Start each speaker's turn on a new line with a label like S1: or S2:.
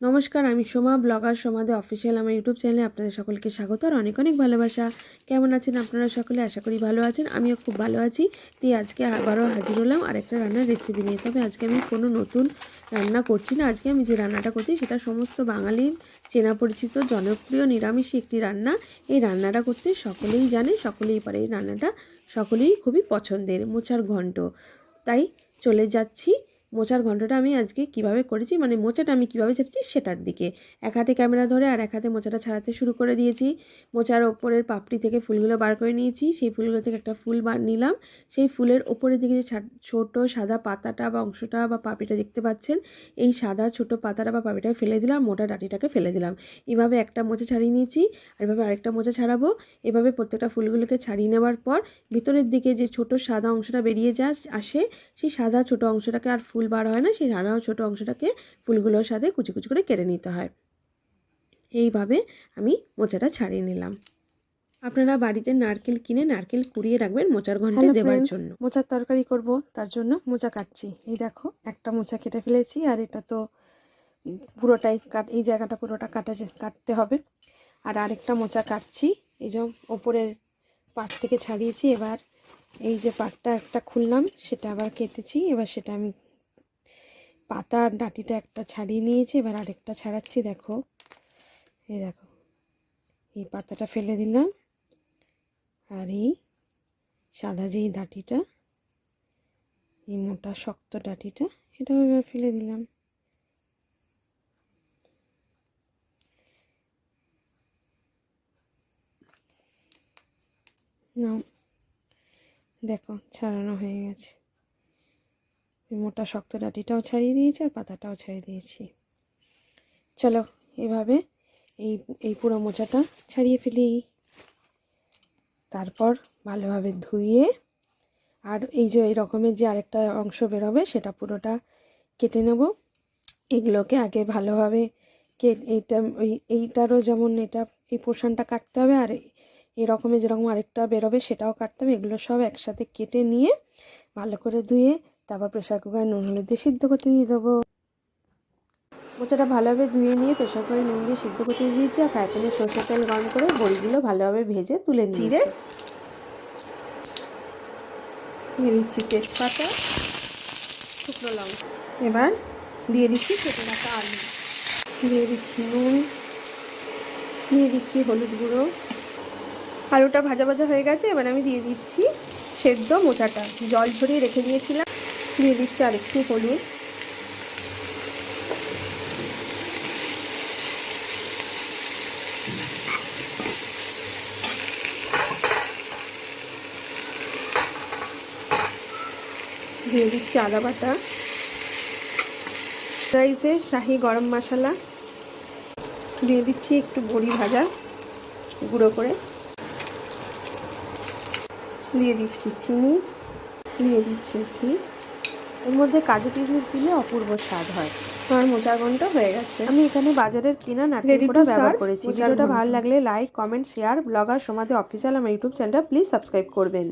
S1: নমস্কার, আমি Soma blogger Somade official আমার ইউটিউব চ্যানেলে আপনাদের সকলকে স্বাগত আর অনেক অনেক ভালোবাসা। কেমন আছেন আপনারা সকলে? আশা করি ভালো আছেন। আমিও খুব ভালো আছি। তাই আজকে আবারও হাজির হলাম আরেকটা রান্নার রেসিপি নিয়ে। তবে আজকে আমি কোনো নতুন রান্না করছি না। আজকে আমি যে রান্নাটা করছি সেটা সমস্ত বাঙালির চেনা পরিচিত জনপ্রিয় নিরামিষী একটি রান্না। এই রান্নাটা করতে সকলেই জানে, সকলেই পারে। এই রান্নাটা সকলেই খুবই পছন্দের, মোচার ঘন্ট। তাই চলে যাচ্ছি মোচার ঘন্টটা আমি আজকে কিভাবে করেছি, মানে মোচাটা আমি কিভাবে ছেড়েছি সেটার দিকে। এক হাতে ক্যামেরা ধরে আর এক হাতে মোচাটা ছাড়াতে শুরু করে দিয়েছি। মোচার ওপরের পাপড়ি থেকে ফুলগুলো বার করে নিয়েছি। সেই ফুলগুলো থেকে একটা ফুল বার নিলাম। সেই ফুলের ওপরের দিকে যে ছোট সাদা পাতাটা বা অংশটা বা পাপড়িটা দেখতে পাচ্ছেন, এই সাদা ছোট পাতাটা বা পাপড়িটা ফেলে দিলাম, মোটা ডাঁটিটাকে ফেলে দিলাম। এভাবে একটা মোচা ছাড়িয়ে নিয়েছি, আর এভাবে আরেকটা মোচা ছাড়াবো। এভাবে প্রত্যেকটা ফুলগুলোকে ছাড়িয়ে নেওয়ার পর ভিতরের দিকে যে ছোট সাদা অংশটা বেরিয়ে আসে, সেই সাদা ছোট অংশটাকে আর ফুল বার হয় না, সেই সাদা ছোট অংশটাকে ফুলগুলোর সাথে কুচি কুচি করে কেটে নিতে হয়। এইভাবে আমি মোচাটা ছাড়িয়ে নিলাম। আপনারা বাড়িতে নারকেল কিনে নারকেল কুড়িয়ে রাখবেন মোচার ঘন্টে দেওয়ার জন্য।
S2: মোচার তরকারি করব, তার জন্য মোচা কাটছি। এই দেখো, একটা মোচা কেটে ফেলেছি, আর এটা তো পুরোটাই এই জায়গাটা পুরোটা কাটতে হবে। আর আরেকটা মোচা কাটছি, এই যে ওপরের পাট থেকে ছাড়িয়েছি। এবার এই যে পাটটা একটা খুললাম, সেটা আবার কেটেছি। এবার সেটা আমি পাতার ডাঁটিটা একটা ছাড়িয়ে নিয়েছি, এবার আরেকটা ছাড়াচ্ছি। দেখো, এই দেখো, এই পাতাটা ফেলে দিলাম, আর এই সাদা যেই ডাঁটিটা, এই মোটা শক্ত ডাঁটিটা, এটাও এবার ফেলে দিলাম। নাও, দেখো ছাড়ানো হয়ে গেছে। এই মোটা শক্ত ডাঁটিটাও ছাড়িয়ে দিয়েছি, আর পাতাটাও ছাড়িয়ে দিয়েছি। চলো এভাবে এই পুরো মোচাটা ছাড়িয়ে ফেলি। তারপর ভালোভাবে ধুয়ে, আর এই যে এই রকমের যে আরেকটা অংশ বেরোবে সেটা পুরোটা কেটে নেব। এগুলোকে আগে ভালোভাবে এইটারও যেমন এটা এই পোর্শনটা কাটতে হবে, আর এই রকমের যেরকম আরেকটা বেরোবে সেটাও কাটতে হবে। এগুলো সব একসাথে কেটে নিয়ে ভালো করে ধুয়ে তারপর প্রেশার কুকারে নুন হলুদ দিয়ে সিদ্ধ করতে দিয়ে দেবো। মোচাটা ভালোভাবে ধুয়ে নিয়ে প্রেশার কুকারে নুন দিয়ে সিদ্ধ করতে দিয়েছি, আর ফ্রাই প্যানে সরষের তেল গরম করে বড়িগুলো ভালোভাবে ভেজে তুলে নিয়েছি। দিয়ে দিচ্ছি তেজপাতা, শুকনো লঙ্কা। এবার দিয়ে দিচ্ছি কেটে রাখা আলু, দিয়ে দিচ্ছি নুন, দিয়ে দিচ্ছি হলুদ গুঁড়ো। আলুটা ভাজা ভাজা হয়ে গেছে। এবার আমি দিয়ে দিচ্ছি সেদ্ধ মোচাটা, জল ঝরিয়ে রেখে দিয়েছিলাম। দিয়ে দিচ্ছি আর একটু হলুদ, দিয়ে দিচ্ছি আদা বাটা, রাইসের শাহি গরম মশলা, দিয়ে দিচ্ছি একটু বড়ি ভাজা গুঁড়ো করে, দিয়ে দিচ্ছি চিনি, দিয়ে দিচ্ছি ঘি। এর মধ্যে কাজু কিশমিশ দিলে অপূর্ব স্বাদ হয়। আমার মোচার ঘন্ট হয়ে গেছে। আমি এখানে বাজারের কেনা নারকেল কোড়া ব্যবহার করেছি। ভিডিওটা ভালো লাগলে like, comment, share. Blogger Somade official আমার ইউটিউব চ্যানেলটা প্লিজ সাবস্ক্রাইব করবেন।